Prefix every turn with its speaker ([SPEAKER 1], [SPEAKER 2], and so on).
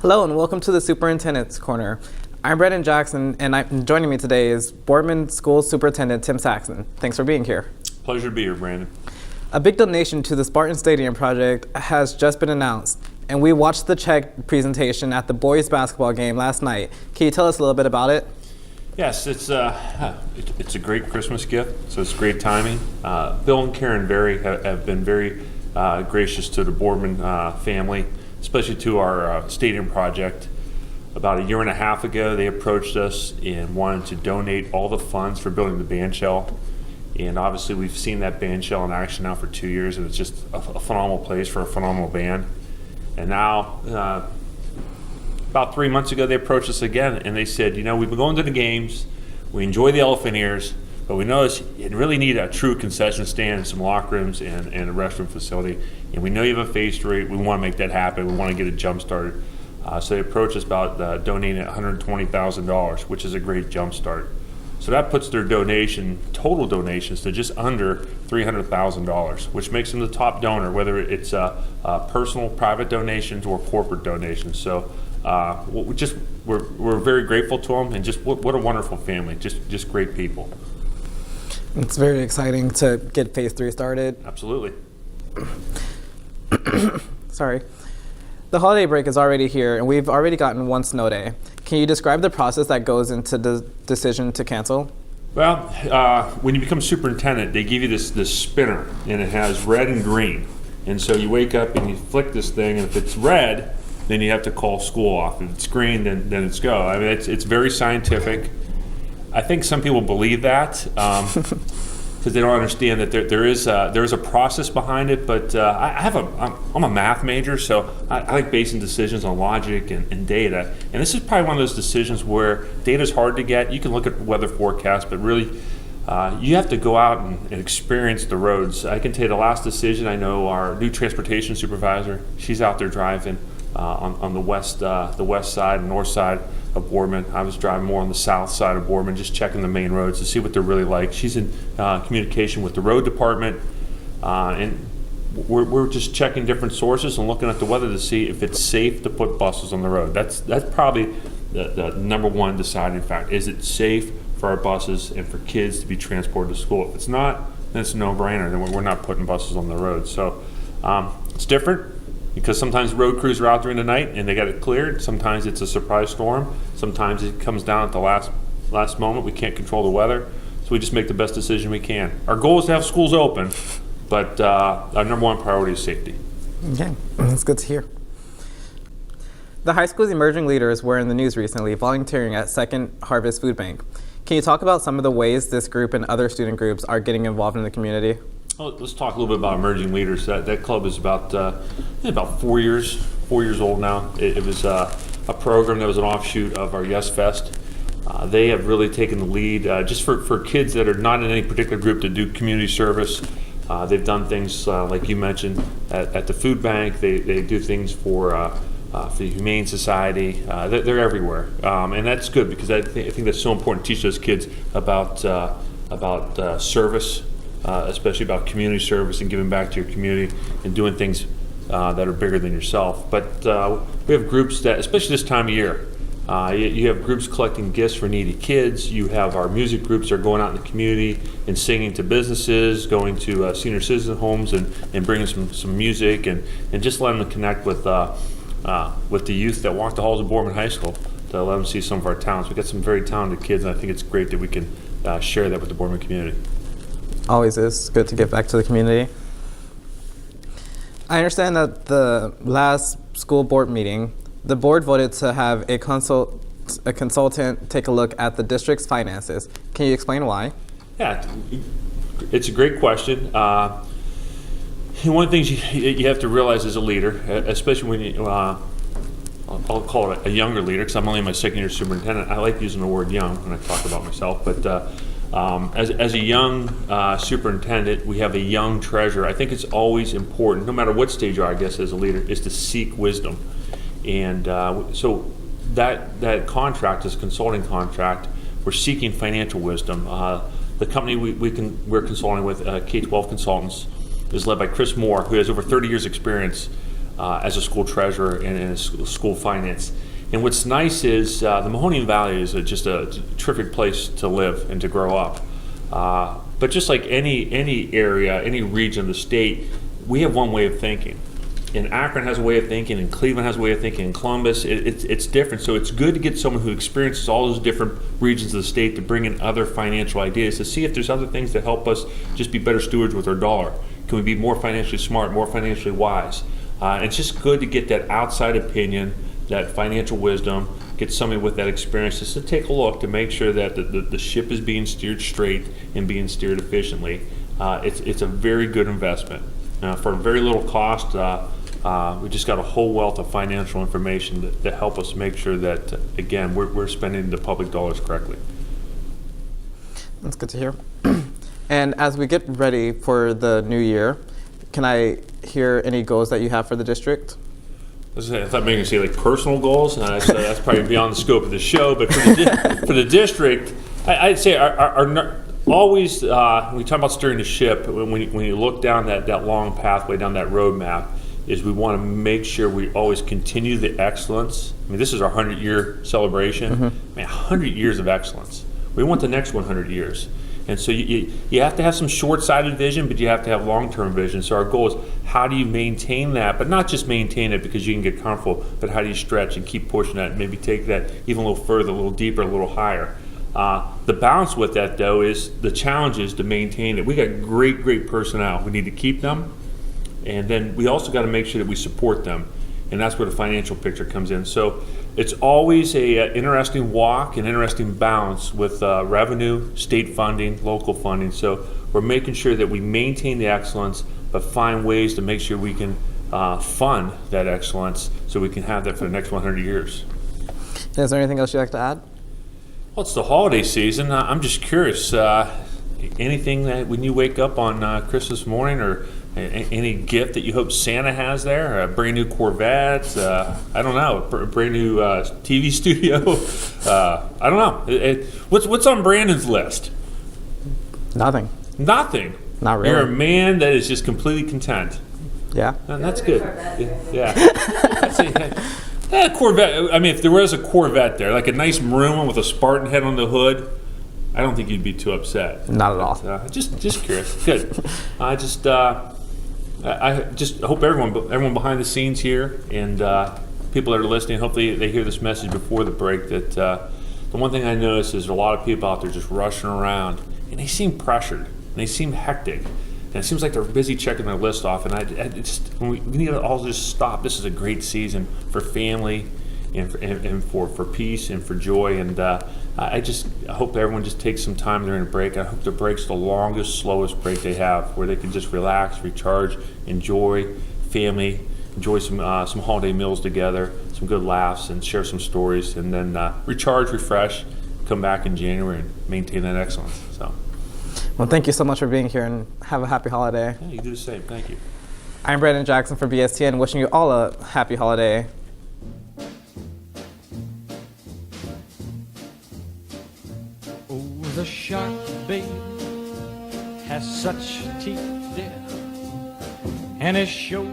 [SPEAKER 1] Hello and welcome to the Superintendent's Corner. I'm Brendan Jackson, and joining me today is Boardman School Superintendent Tim Saxon. Thanks for being here.
[SPEAKER 2] Pleasure to be here, Brandon.
[SPEAKER 1] A big donation to the Spartan Stadium project has just been announced, and we watched the check presentation at the boys basketball game last night. Can you tell us a little bit about it?
[SPEAKER 2] Yes, it's a great Christmas gift, so it's great timing. Bill and Karen Berry have been very gracious to the Boardman family, especially to our stadium project. About a year and a half ago, they approached us and wanted to donate all the funds for building the band shell. And obviously, we've seen that band shell in action now for 2 years, and it's just a phenomenal place for a phenomenal band. And now, about 3 months ago, they approached us again, and they said, we've been going to the games, we enjoy the elephant ears, but we noticed you really need a true concession stand, some locker rooms, and a restroom facility. And we know you have a phase 3. We want to make that happen. We want to get it jump started. So they approached us about donating $120,000, which is a great jump start. So that puts their total donations to just under $300,000, which makes them the top donor, whether it's personal, private donations or corporate donations. So we're very grateful to them, and just what a wonderful family, just great people.
[SPEAKER 1] It's very exciting to get phase 3 started.
[SPEAKER 2] Absolutely.
[SPEAKER 1] Sorry. The holiday break is already here, and we've already gotten one snow day. Can you describe the process that goes into the decision to cancel?
[SPEAKER 2] Well, when you become superintendent, they give you this spinner, and it has red and green. And so you wake up and you flick this thing, and if it's red, then you have to call school off. If it's green, then it's go. I mean, it's very scientific. I think some people believe that because they don't understand that there is a process behind it. But I'm a math major, so I like basing decisions on logic and data. And this is probably one of those decisions where data is hard to get. You can look at weather forecasts, but really you have to go out and experience the roads. I can tell you the last decision. I know our new transportation supervisor. She's out there driving on the west side and north side of Boardman. I was driving more on the south side of Boardman, just checking the main roads to see what they're really like. She's in communication with the road department, and we're just checking different sources and looking at the weather to see if it's safe to put buses on the road. That's probably the number one deciding factor. Is it safe for our buses and for kids to be transported to school? If it's not, then it's a no-brainer. Then we're not putting buses on the road. So it's different, because sometimes road crews are out there in the night and they got it cleared. Sometimes it's a surprise storm. Sometimes it comes down at the last moment. We can't control the weather, so we just make the best decision we can. Our goal is to have schools open, but our number one priority is safety.
[SPEAKER 1] Okay, that's good to hear. The high school's emerging leaders were in the news recently, volunteering at Second Harvest Food Bank. Can you talk about some of the ways this group and other student groups are getting involved in the community?
[SPEAKER 2] Well, let's talk a little bit about emerging leaders. That club is about 4 years old now. It was a program that was an offshoot of our Yes Fest. They have really taken the lead just for kids that are not in any particular group to do community service. They've done things like you mentioned at the food bank. They do things for the Humane Society. They're everywhere, and that's good, because I think that's so important to teach those kids about service. Especially about community service and giving back to your community and doing things that are bigger than yourself. But we have groups that, especially this time of year, you have groups collecting gifts for needy kids. You have our music groups that are going out in the community and singing to businesses, going to senior citizen homes and bringing some music and just letting them connect with the youth that walk the halls of Boardman High School, to let them see some of our talents. We've got some very talented kids, and I think it's great that we can share that with the Boardman community.
[SPEAKER 1] Always is good to give back to the community. I understand that the last school board meeting, the board voted to have a consultant take a look at the district's finances. Can you explain why?
[SPEAKER 2] Yeah, it's a great question. One of the things you have to realize as a leader, especially when you, I'll call it a younger leader, because I'm only my second year superintendent. I like using the word young when I talk about myself, but as a young superintendent, we have a young treasurer. I think it's always important, no matter what stage you are, I guess, as a leader, is to seek wisdom. And so that contract, this consulting contract, we're seeking financial wisdom. The company we're consulting with, K-12 Consultants, is led by Chris Moore, who has over 30 years experience as a school treasurer and in school finance. And what's nice is the Mahonian Valley is just a terrific place to live and to grow up. But just like any area, any region of the state, we have one way of thinking. And Akron has a way of thinking, and Cleveland has a way of thinking, and Columbus, it's different. So it's good to get someone who experiences all those different regions of the state to bring in other financial ideas to see if there's other things that help us just be better stewards with our dollar. Can we be more financially smart, more financially wise? It's just good to get that outside opinion, that financial wisdom, get somebody with that experience just to take a look to make sure that the ship is being steered straight and being steered efficiently. It's a very good investment. For very little cost, we just got a whole wealth of financial information that help us make sure that, again, we're spending the public dollars correctly.
[SPEAKER 1] That's good to hear. And as we get ready for the new year, can I hear any goals that you have for the district?
[SPEAKER 2] I thought maybe you say like personal goals, and that's probably beyond the scope of the show. But for the district, I'd say our always when we talk about steering the ship, when you look down that long pathway, down that roadmap, is we want to make sure we always continue the excellence. I mean, this is our 100-year celebration. Mm-hmm. Man, 100 years of excellence. We want the next 100 years. And so you have to have some short-sighted vision, but you have to have long-term vision. So our goal is how do you maintain that, but not just maintain it because you can get comfortable, but how do you stretch and keep pushing that and maybe take that even a little further, a little deeper, a little higher. The balance with that, though, is the challenge is to maintain it. We got great personnel. We need to keep them. And then we also got to make sure that we support them. And that's where the financial picture comes in. So it's always a interesting walk, an interesting balance with revenue, state funding, local funding. So we're making sure that we maintain the excellence, but find ways to make sure we can fund that excellence so we can have that for the next 100 years.
[SPEAKER 1] Is there anything else you'd like to add?
[SPEAKER 2] Well, it's the holiday season. I'm just curious, anything that when you wake up on Christmas morning or any gift that you hope Santa has there? A brand new Corvette? I don't know. A brand new TV studio? I don't know. What's on Brandon's list?
[SPEAKER 1] Nothing.
[SPEAKER 2] Nothing.
[SPEAKER 1] Not really.
[SPEAKER 2] You're a man that is just completely content.
[SPEAKER 1] Yeah.
[SPEAKER 2] And that's good. Yeah. Corvette. I mean, if there was a Corvette there, like a nice maroon one with a Spartan head on the hood, I don't think you'd be too upset.
[SPEAKER 1] Not at all.
[SPEAKER 2] Just curious. Good. I just hope everyone behind the scenes here and people that are listening, hopefully they hear this message before the break that the one thing I notice is there are a lot of people out there just rushing around and they seem pressured and they seem hectic. And it seems like they're busy checking their list off. And we need to all just stop. This is a great season for family and for peace and for joy. And I hope everyone just takes some time during the break. I hope the break's the longest, slowest break they have, where they can just relax, recharge, enjoy family, enjoy some holiday meals together, some good laughs, and share some stories, and then recharge, refresh, come back in January and maintain that excellence. So,
[SPEAKER 1] well, thank you so much for being here, and have a happy holiday.
[SPEAKER 2] Yeah, you do the same. Thank you.
[SPEAKER 1] I'm Brandon Jackson for BSTN, wishing you all a happy holiday.
[SPEAKER 3] The shark, babe, has such teeth, dear, and it shows